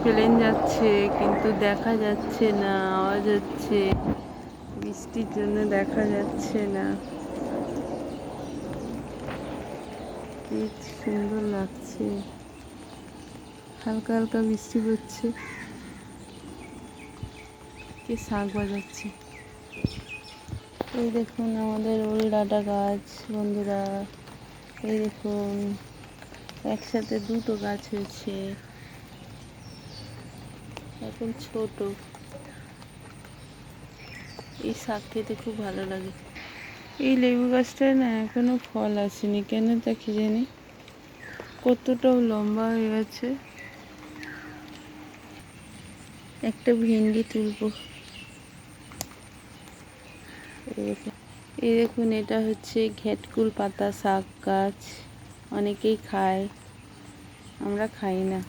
Plane যাচ্ছে কিন্তু দেখা যাচ্ছে না, আওয়াজ হচ্ছে, বৃষ্টির জন্য দেখা যাচ্ছে না। কি সুন্দর লাগছে, হালকা হালকা বৃষ্টি পড়ছে, কে শাঁখ বাজাচ্ছে। এই দেখুন আমাদের ওল ডাঁটা গাছ বন্ধুরা, এই দেখুন একসাথে দুটো গাছ হয়েছে, এখন ছোট। এই শাক খেতে খুব ভালো লাগে। এই লেবু গাছটায় না এখনো ফল আসেনি, কেন তা কি জানি, কতটাও লম্বা হয়ে গেছে। একটা ভেন্ডি তুলবো। এই দেখুন এটা হচ্ছে ঘেটকুল পাতা শাক গাছ, অনেকেই খায়, আমরা খাই না।